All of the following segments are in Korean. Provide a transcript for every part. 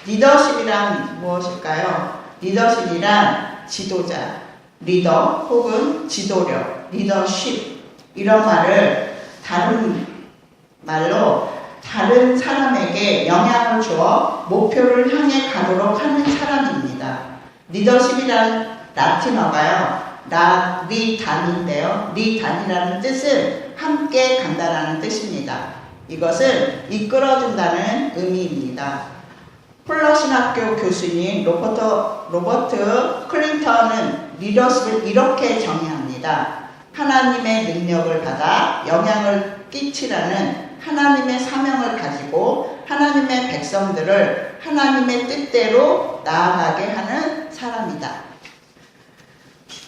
리더십이란 무엇일까요? 리더십이란 지도자, 리더 혹은 지도력, 리더십 이런 말을 다른 말로 다른 사람에게 영향을 주어 목표를 향해 가도록 하는 사람입니다. 리더십이란 라틴어가요. 리단인데요. 리단이라는 뜻은 함께 간다라는 뜻입니다. 이것을 이끌어준다는 의미입니다. 폴러 신학교 교수님 로버트 클린턴은 리더십을 이렇게 정의합니다. 하나님의 능력을 받아 영향을 끼치라는 하나님의 사명을 가지고 하나님의 백성들을 하나님의 뜻대로 나아가게 하는 사람이다.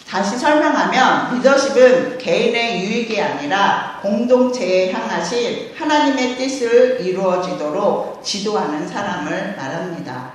다시 설명하면 리더십은 개인의 유익이 아니라 공동체에 향하신 하나님의 뜻을 이루어지도록 지도하는 사람을 말합니다.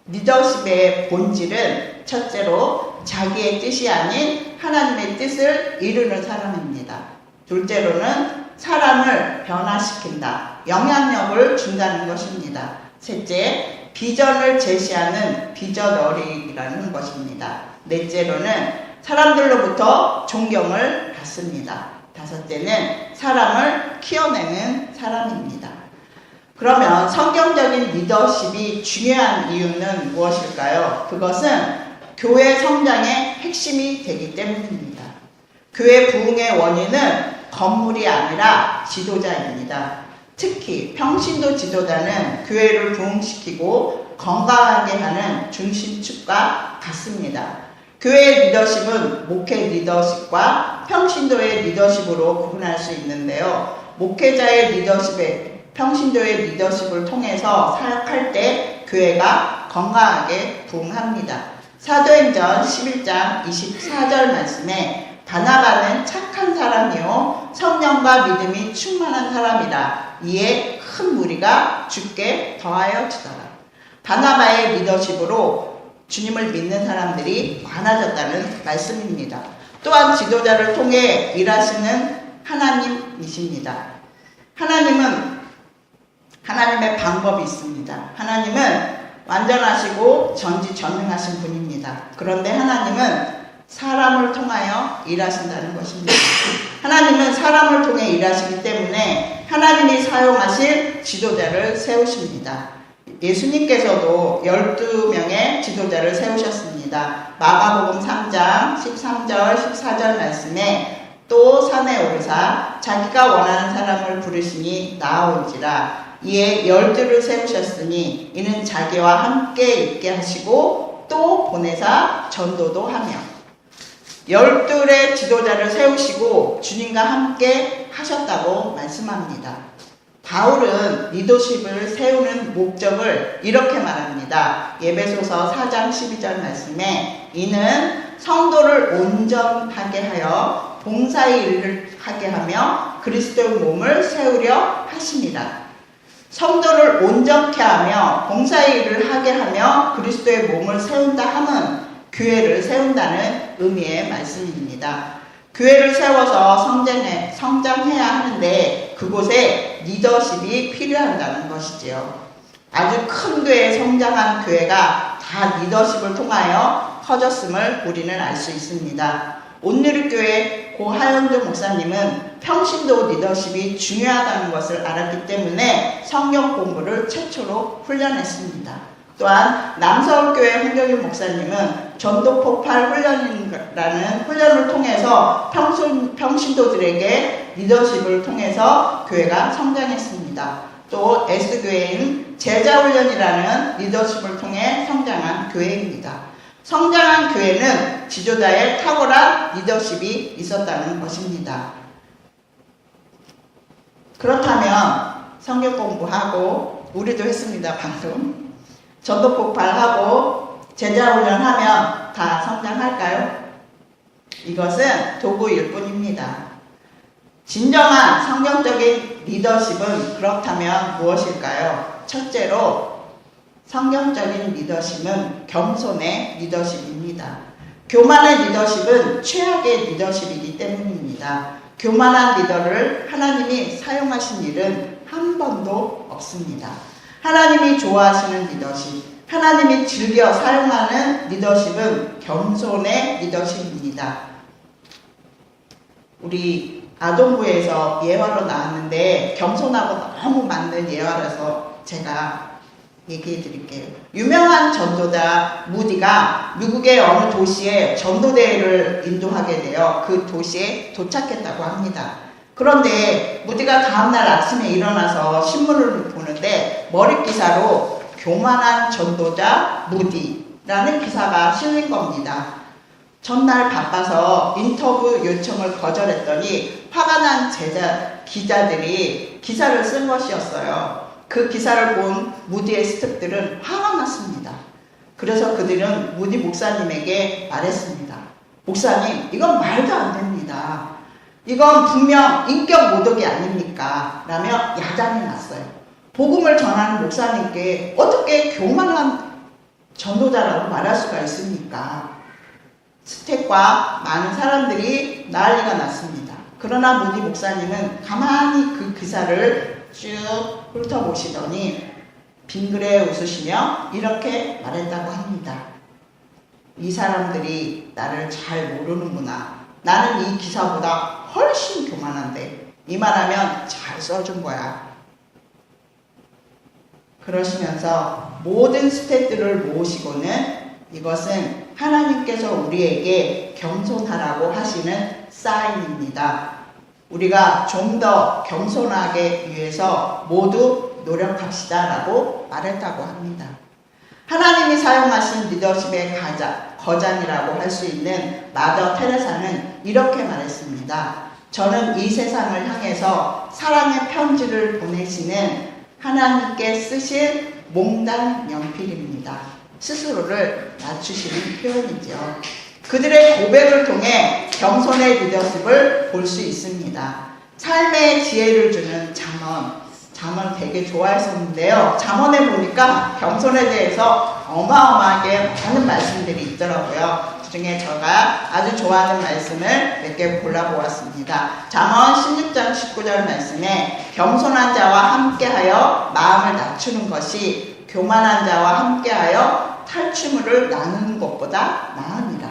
리더십의 본질은 첫째로 자기의 뜻이 아닌 하나님의 뜻을 이루는 사람입니다. 둘째로는 사람을 변화시킨다, 영향력을 준다는 것입니다. 셋째, 비전을 제시하는 비전어리라는 것입니다. 넷째로는 사람들로부터 존경을 받습니다. 다섯째는 사람을 키워내는 사람입니다. 그러면 성경적인 리더십이 중요한 이유는 무엇일까요? 그것은 교회 성장의 핵심이 되기 때문입니다. 교회 부흥의 원인은 건물이 아니라 지도자입니다. 특히 평신도 지도자는 교회를 부흥시키고 건강하게 하는 중심축과 같습니다. 교회의 리더십은 목회 리더십과 평신도의 리더십으로 구분할 수 있는데요. 목회자의 리더십에 평신도의 리더십을 통해서 사역할 때 교회가 건강하게 부흥합니다. 사도행전 11장 24절 말씀에 바나바는 착한 사람이요 성령과 믿음이 충만한 사람이라 이에 큰 무리가 주께 더하여 주더라. 바나바의 리더십으로 주님을 믿는 사람들이 많아졌다는 말씀입니다. 또한 지도자를 통해 일하시는 하나님이십니다. 하나님은 하나님의 방법이 있습니다. 하나님은 완전하시고 전지전능하신 분입니다. 그런데 하나님은 사람을 통하여 일하신다는 것입니다. 하나님은 사람을 통해 일하시기 때문에 하나님이 사용하실 지도자를 세우십니다. 예수님께서도 12명의 지도자를 세우셨습니다. 마가복음 3장 13절 14절 말씀에 또 산에 오르사 자기가 원하는 사람을 부르시니 나아온지라 이에 12를 세우셨으니 이는 자기와 함께 있게 하시고 또 보내사 전도도 하며 12의 지도자를 세우시고 주님과 함께 하셨다고 말씀합니다. 바울은 리더십을 세우는 목적을 이렇게 말합니다. 에베소서 4장 12절 말씀에 이는 성도를 온전하게 하여 봉사의 일을 하게 하며 그리스도의 몸을 세우려 하십니다. 성도를 온전케 하며 봉사의 일을 하게 하며 그리스도의 몸을 세운다 함은 교회를 세운다는 의미의 말씀입니다. 교회를 세워서 성장해야 하는데 그곳에 리더십이 필요하다는 것이지요. 아주 큰 교회에 성장한 교회가 다 리더십을 통하여 커졌음을 우리는 알 수 있습니다. 온누리교회 고 하영조 목사님은 평신도 리더십이 중요하다는 것을 알았기 때문에 성경 공부를 최초로 훈련했습니다. 또한 남서울교회 홍경일 목사님은 전도폭발 훈련이라는 훈련을 통해서 평신도들에게 리더십을 통해서 교회가 성장했습니다. 또 S교회인 제자훈련이라는 리더십을 통해 성장한 교회입니다. 성장한 교회는 지도자의 탁월한 리더십이 있었다는 것입니다. 그렇다면 성경 공부하고 우리도 했습니다. 방금 전도 폭발하고 제자훈련하면 다 성장할까요? 이것은 도구일 뿐입니다. 진정한 성경적인 리더십은 그렇다면 무엇일까요? 첫째로 성경적인 리더십은 겸손의 리더십입니다. 교만의 리더십은 최악의 리더십이기 때문입니다. 교만한 리더를 하나님이 사용하신 일은 한 번도 없습니다. 하나님이 좋아하시는 리더십, 하나님이 즐겨 사용하는 리더십은 겸손의 리더십입니다. 우리 아동부에서 예화로 나왔는데 겸손하고 너무 맞는 예화라서 제가 얘기해 드릴게요. 유명한 전도자 무디가 미국의 어느 도시에 전도대회를 인도하게 되어 그 도시에 도착했다고 합니다. 그런데 무디가 다음날 아침에 일어나서 신문을 보는데 머릿기사로 교만한 전도자 무디라는 기사가 실린 겁니다. 전날 바빠서 인터뷰 요청을 거절했더니 화가 난 기자들이 기사를 쓴 것이었어요. 그 기사를 본 무디의 스태프들은 화가 났습니다. 그래서 그들은 무디 목사님에게 말했습니다. 목사님, 이건 말도 안 됩니다. 이건 분명 인격 모독이 아닙니까? 라며 야단이 났어요. 복음을 전하는 목사님께 어떻게 교만한 전도자라고 말할 수가 있습니까? 스태프와 많은 사람들이 난리가 났습니다. 그러나 무디 목사님은 가만히 그 기사를 쭉 훑어보시더니 빙그레 웃으시며 이렇게 말했다고 합니다. 이 사람들이 나를 잘 모르는구나. 나는 이 기사보다 훨씬 교만한데 이 말하면 잘 써준 거야. 그러시면서 모든 스태프들을 모으시고는 이것은 하나님께서 우리에게 겸손하라고 하시는 사인입니다. 우리가 좀 더 겸손하게 위해서 모두 노력합시다 라고 말했다고 합니다. 하나님이 사용하신 리더십의 거장이라고 할 수 있는 마더 테레사는 이렇게 말했습니다. 저는 이 세상을 향해서 사랑의 편지를 보내시는 하나님께 쓰실 몽단 연필입니다. 스스로를 낮추시는 표현이죠. 그들의 고백을 통해 겸손의 리더십을 볼 수 있습니다. 삶의 지혜를 주는 잠언 되게 좋아했었는데요. 잠언에 보니까 겸손에 대해서 어마어마하게 많은 말씀들이 있더라고요. 그중에 제가 아주 좋아하는 말씀을 몇 개 골라보았습니다. 잠언 16장 19절 말씀에 겸손한 자와 함께하여 마음을 낮추는 것이 교만한 자와 함께하여 탈취물을 나누는 것보다 나으니라.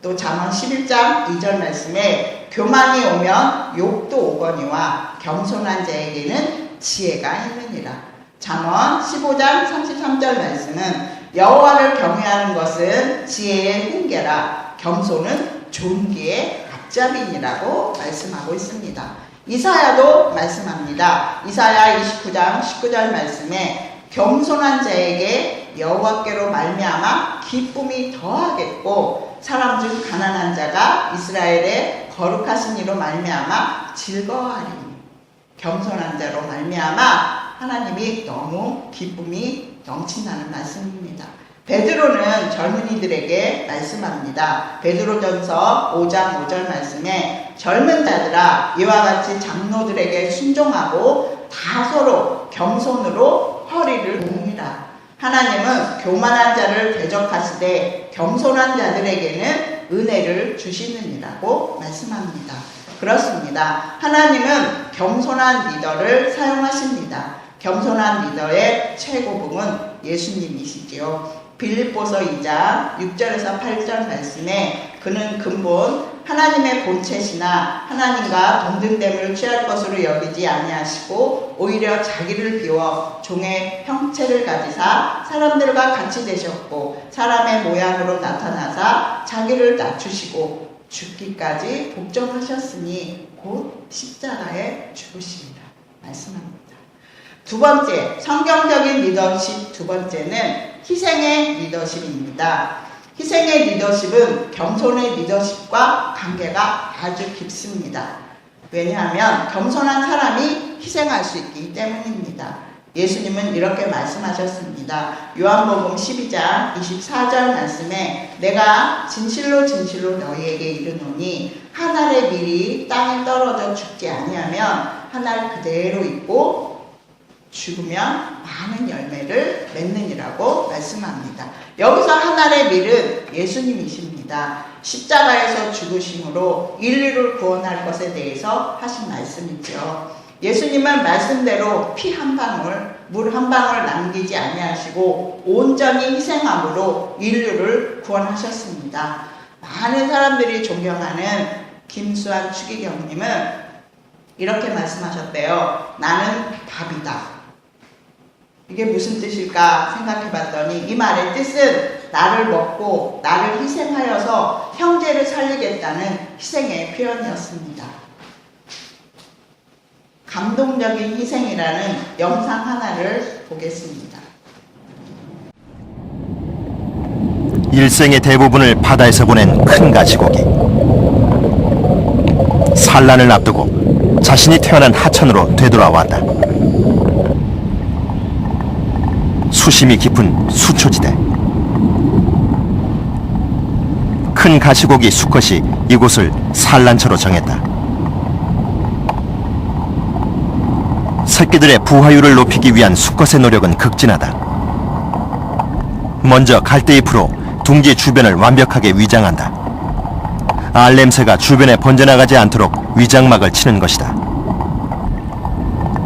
또 잠언 11장 2절 말씀에 교만이 오면 욕도 오거니와 겸손한 자에게는 지혜가 있느니라. 잠언 15장 33절 말씀은 여호와를 경외하는 것은 지혜의 훈계라 겸손은 존귀의 앞잡이니라고 말씀하고 있습니다. 이사야도 말씀합니다. 이사야 29장 19절 말씀에 겸손한 자에게 여호와께로 말미암아 기쁨이 더하겠고 사람 중 가난한 자가 이스라엘의 거룩하신 이로 말미암아 즐거워하리니 겸손한 자로 말미암아 하나님이 너무 기쁨이 넘친다는 말씀입니다. 베드로는 젊은이들에게 말씀합니다. 베드로전서 5장 5절 말씀에 젊은 자들아 이와 같이 장로들에게 순종하고 다 서로 겸손으로 허리를 동이라. 하나님은 교만한 자를 대적하시되 겸손한 자들에게는 은혜를 주시느니라고 말씀합니다. 그렇습니다. 하나님은 겸손한 리더를 사용하십니다. 겸손한 리더의 최고봉은 예수님이시지요. 빌립보서 2장 6절에서 8절 말씀에 그는 근본 하나님의 본체시나 하나님과 동등됨을 취할 것으로 여기지 아니하시고 오히려 자기를 비워 종의 형체를 가지사 사람들과 같이 되셨고 사람의 모양으로 나타나사 자기를 낮추시고 죽기까지 복종하셨으니 곧 십자가에 죽으십니다. 말씀합니다. 두 번째, 성경적인 리더십 두 번째는 희생의 리더십입니다. 희생의 리더십은 겸손의 리더십과 관계가 아주 깊습니다. 왜냐하면 겸손한 사람이 희생할 수 있기 때문입니다. 예수님은 이렇게 말씀하셨습니다. 요한복음 12장 24절 말씀에 내가 진실로 진실로 너희에게 이르노니 한 알의 밀이 땅에 떨어져 죽지 아니하면 한 알 그대로 있고 죽으면 많은 열매를 맺느니라고 말씀합니다. 여기서 한 알의 밀은 예수님이십니다. 십자가에서 죽으심으로 인류를 구원할 것에 대해서 하신 말씀이죠. 예수님은 말씀대로 피 한 방울, 물 한 방울 남기지 아니하시고 온전히 희생함으로 인류를 구원하셨습니다. 많은 사람들이 존경하는 김수환 추기경님은 이렇게 말씀하셨대요. 나는 밥이다. 이게 무슨 뜻일까 생각해 봤더니 이 말의 뜻은 나를 먹고 나를 희생하여서 형제를 살리겠다는 희생의 표현이었습니다. 감동적인 희생이라는 영상 하나를 보겠습니다. 일생의 대부분을 바다에서 보낸 큰 가시고기. 산란을 앞두고 자신이 태어난 하천으로 되돌아왔다. 수심이 깊은 수초지대. 큰 가시고기 수컷이 이곳을 산란처로 정했다. 새끼들의 부화율을 높이기 위한 수컷의 노력은 극진하다. 먼저 갈대잎으로 둥지 주변을 완벽하게 위장한다. 알 냄새가 주변에 번져나가지 않도록 위장막을 치는 것이다.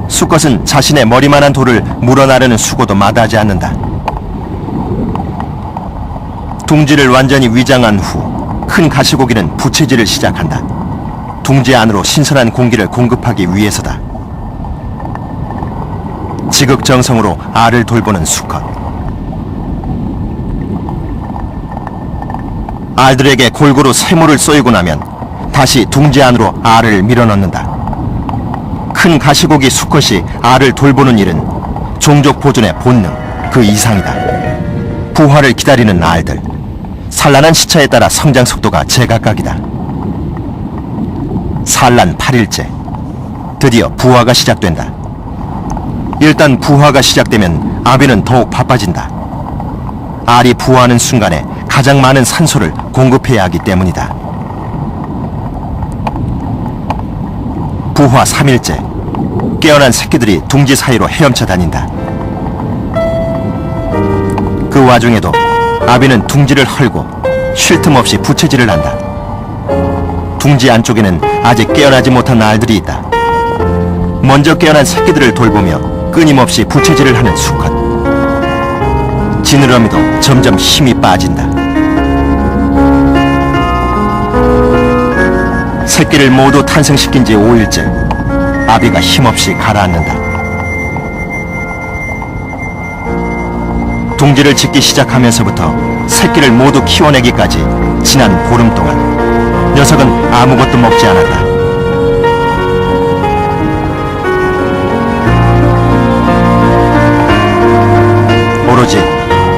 수컷은 자신의 머리만한 돌을 물어나르는 수고도 마다하지 않는다. 둥지를 완전히 위장한 후 큰 가시고기는 부채질을 시작한다. 둥지 안으로 신선한 공기를 공급하기 위해서다. 지극정성으로 알을 돌보는 수컷. 알들에게 골고루 쇠물을 쏘이고 나면 다시 둥지 안으로 알을 밀어넣는다. 큰 가시고기 수컷이 알을 돌보는 일은 종족 보존의 본능 그 이상이다. 부화를 기다리는 알들. 산란한 시차에 따라 성장 속도가 제각각이다. 산란 8일째. 드디어 부화가 시작된다. 일단 부화가 시작되면 아비는 더욱 바빠진다. 알이 부화하는 순간에 가장 많은 산소를 공급해야 하기 때문이다. 부화 3일째. 깨어난 새끼들이 둥지 사이로 헤엄쳐 다닌다. 그 와중에도 아비는 둥지를 헐고 쉴 틈 없이 부채질을 한다. 둥지 안쪽에는 아직 깨어나지 못한 알들이 있다. 먼저 깨어난 새끼들을 돌보며 끊임없이 부채질을 하는 수컷. 지느러미도 점점 힘이 빠진다. 새끼를 모두 탄생시킨 지 5일째. 아비가 힘없이 가라앉는다. 둥지를 짓기 시작하면서부터 새끼를 모두 키워내기까지 지난 보름 동안 녀석은 아무것도 먹지 않았다. 오로지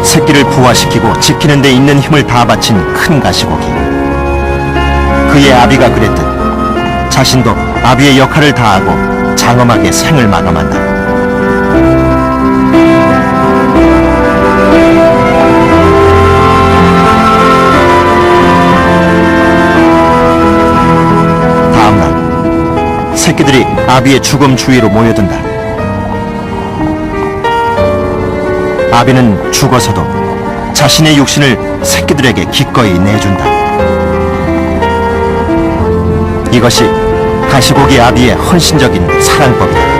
새끼를 부화시키고 지키는 데 있는 힘을 다 바친 큰 가시고기. 그의 아비가 그랬듯 자신도 아비의 역할을 다하고 장엄하게 생을 마감한다. 다음날 새끼들이 아비의 죽음 주위로 모여든다. 아비는 죽어서도 자신의 육신을 새끼들에게 기꺼이 내준다. 이것이 가시고기 아비의 헌신적인 사랑법이다.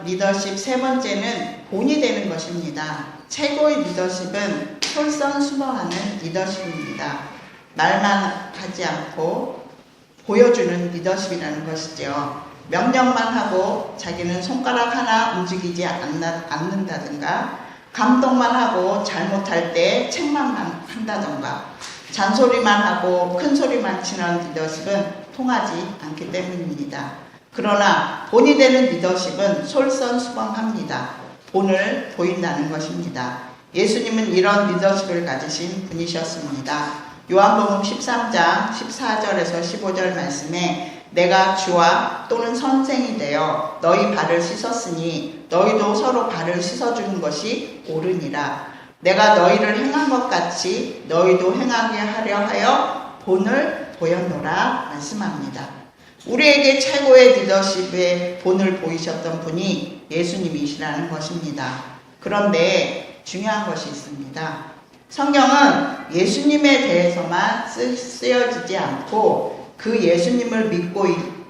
리더십 세 번째는 본이 되는 것입니다. 최고의 리더십은 솔선수범하는 리더십입니다. 말만 하지 않고 보여주는 리더십이라는 것이죠. 명령만 하고 자기는 손가락 하나 움직이지 않는다든가, 감동만 하고 잘못할 때 책망만 한다든가, 잔소리만 하고 큰소리만 치는 리더십은 통하지 않기 때문입니다. 그러나 본이 되는 리더십은 솔선수범합니다. 본을 보인다는 것입니다. 예수님은 이런 리더십을 가지신 분이셨습니다. 요한복음 13장 14절에서 15절 말씀에 내가 주와 또는 선생이 되어 너희 발을 씻었으니 너희도 서로 발을 씻어주는 것이 옳으니라. 내가 너희를 행한 것 같이 너희도 행하게 하려 하여 본을 보였노라 말씀합니다. 우리에게 최고의 리더십의 본을 보이셨던 분이 예수님이시라는 것입니다. 그런데 중요한 것이 있습니다. 성경은 예수님에 대해서만 쓰여지지 않고 그 예수님을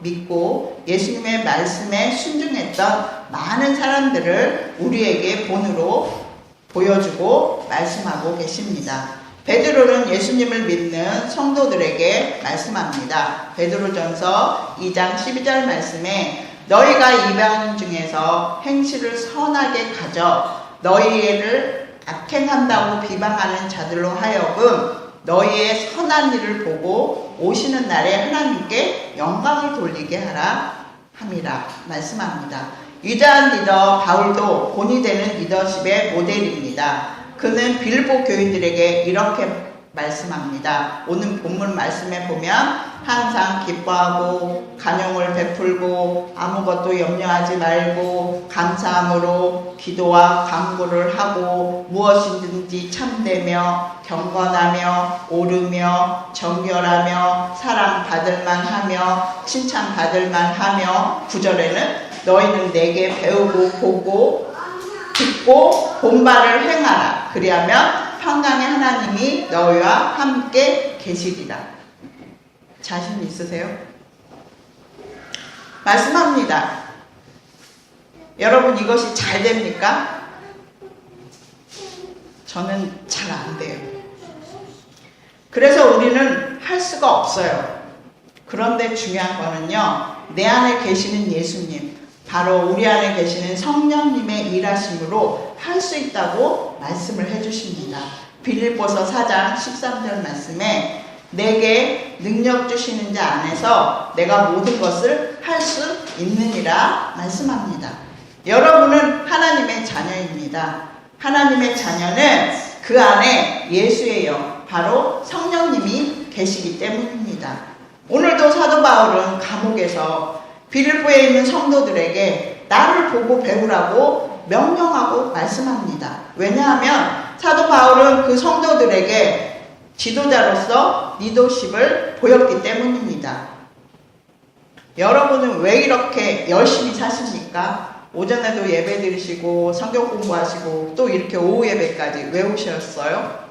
믿고 예수님의 말씀에 순종했던 많은 사람들을 우리에게 본으로 보여주고 말씀하고 계십니다. 베드로는 예수님을 믿는 성도들에게 말씀합니다. 베드로전서 2장 12절 말씀에 너희가 이방인 중에서 행실을 선하게 가져 너희를 악행한다고 비방하는 자들로 하여금 너희의 선한 일을 보고 오시는 날에 하나님께 영광을 돌리게 하라 함이라 말씀합니다. 위대한 리더 바울도 본이 되는 리더십의 모델입니다. 그는 빌보 교인들에게 이렇게 말씀합니다. 오늘 본문 말씀에 보면 항상 기뻐하고 간용을 베풀고 아무것도 염려하지 말고 감사함으로 기도와 간구를 하고 무엇이든지 참되며 경건하며 오르며 정결하며 사랑받을만 하며 칭찬받을만 하며 9절에는 너희는 내게 배우고 보고 듣고 본바를 행하라. 그리하면 평강의 하나님이 너희와 함께 계시리라. 자신 있으세요? 말씀합니다. 여러분 이것이 잘 됩니까? 저는 잘 안 돼요. 그래서 우리는 할 수가 없어요. 그런데 중요한 거는요, 내 안에 계시는 예수님, 바로 우리 안에 계시는 성령님의 일하심으로 할 수 있다고 말씀을 해주십니다. 빌립보서 4장 13절 말씀에 내게 능력 주시는 자 안에서 내가 모든 것을 할 수 있느니라 말씀합니다. 여러분은 하나님의 자녀입니다. 하나님의 자녀는 그 안에 예수의 영, 바로 성령님이 계시기 때문입니다. 오늘도 사도 바울은 감옥에서 빌립보에 있는 성도들에게 나를 보고 배우라고 명령하고 말씀합니다. 왜냐하면 사도 바울은 그 성도들에게 지도자로서 리더십을 보였기 때문입니다. 여러분은 왜 이렇게 열심히 사십니까? 오전에도 예배 드리시고 성경 공부하시고 또 이렇게 오후 예배까지 왜 오셨어요?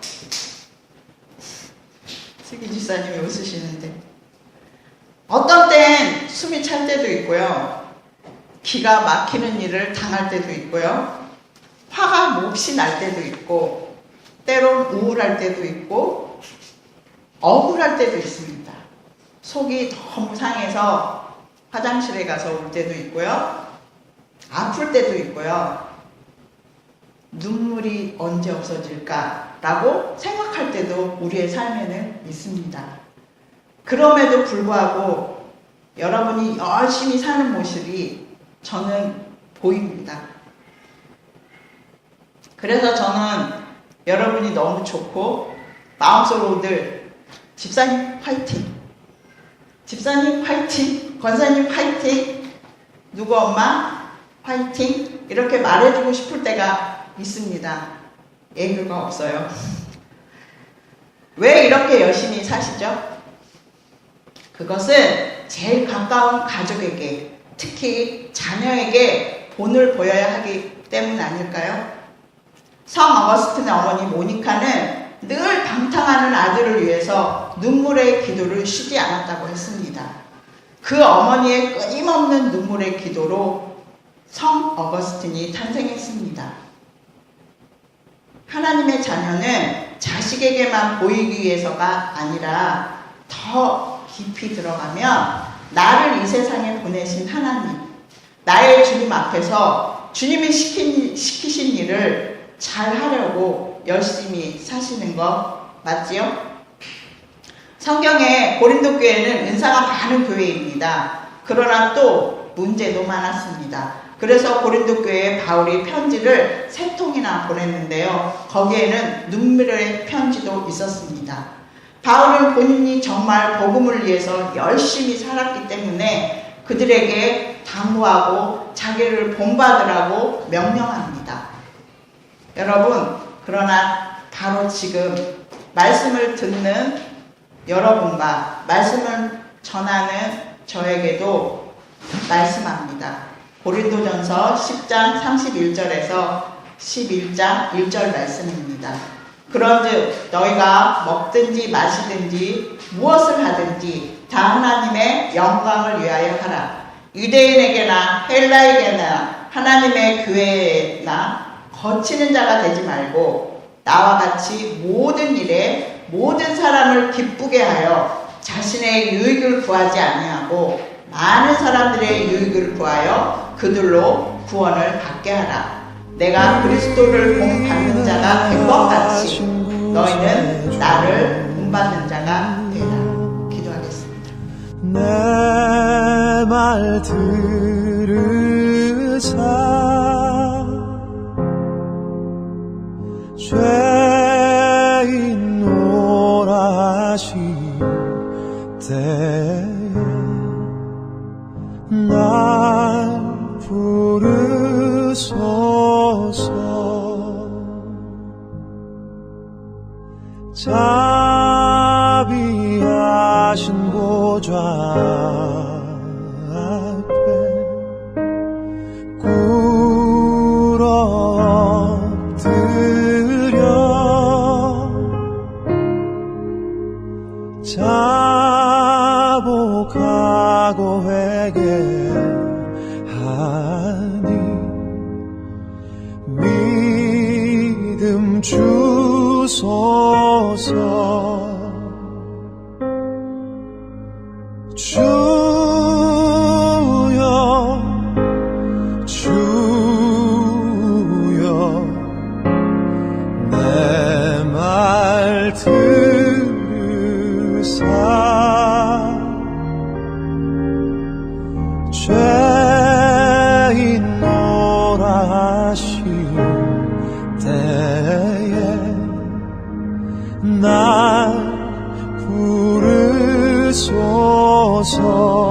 슬기 집사님이 웃으시는데 어떤 땐 숨이 찰 때도 있고요. 기가 막히는 일을 당할 때도 있고요. 화가 몹시 날 때도 있고 때론 우울할 때도 있고 억울할 때도 있습니다. 속이 너무 상해서 화장실에 가서 울 때도 있고요. 아플 때도 있고요. 눈물이 언제 없어질까라고 생각할 때도 우리의 삶에는 있습니다. 그럼에도 불구하고 여러분이 열심히 사는 모습이 저는 보입니다. 그래서 저는 여러분이 너무 좋고 마음속으로 늘 집사님 화이팅! 집사님 화이팅! 권사님 화이팅! 누구 엄마 화이팅! 이렇게 말해주고 싶을 때가 있습니다. 예의가 없어요. 왜 이렇게 열심히 사시죠? 그것은 제일 가까운 가족에게, 특히 자녀에게 본을 보여야 하기 때문 아닐까요? 성 어거스틴의 어머니 모니카는 늘 방탕하는 아들을 위해서 눈물의 기도를 쉬지 않았다고 했습니다. 그 어머니의 끊임없는 눈물의 기도로 성 어거스틴이 탄생했습니다. 하나님의 자녀는 자식에게만 보이기 위해서가 아니라 더 깊이 들어가면 나를 이 세상에 보내신 하나님, 나의 주님 앞에서 주님이 시키신 일을 잘 하려고 열심히 사시는 거 맞지요? 성경에 고린도 교회는 은사가 많은 교회입니다. 그러나 또 문제도 많았습니다. 그래서 고린도 교회에 바울이 편지를 3통이나 보냈는데요. 거기에는 눈물의 편지도 있었습니다. 바울은 본인이 정말 복음을 위해서 열심히 살았기 때문에 그들에게 당부하고 자기를 본받으라고 명령합니다. 여러분, 그러나 바로 지금 말씀을 듣는 여러분과 말씀을 전하는 저에게도 말씀합니다. 고린도전서 10장 31절에서 11장 1절 말씀입니다. 그런즉 너희가 먹든지 마시든지 무엇을 하든지 다 하나님의 영광을 위하여 하라. 유대인에게나 헬라에게나 하나님의 교회나 거치는 자가 되지 말고 나와 같이 모든 일에 모든 사람을 기쁘게 하여 자신의 유익을 구하지 아니하고 많은 사람들의 유익을 구하여 그들로 구원을 받게 하라. 내가 그리스도를 본받는 자가 된 것 같이 너희는 나를 본받는 자가 되라. 기도하겠습니다. 내 말 들으사 죄인 노라 하실 때에 날 부르소서. 자비하신 보좌 앞에 꿇어 엎드려 자복하고 회개하니 믿음 주소서. 주여 주여 내 말 들으사 죄인 노라 하실 때에 날 부르소서.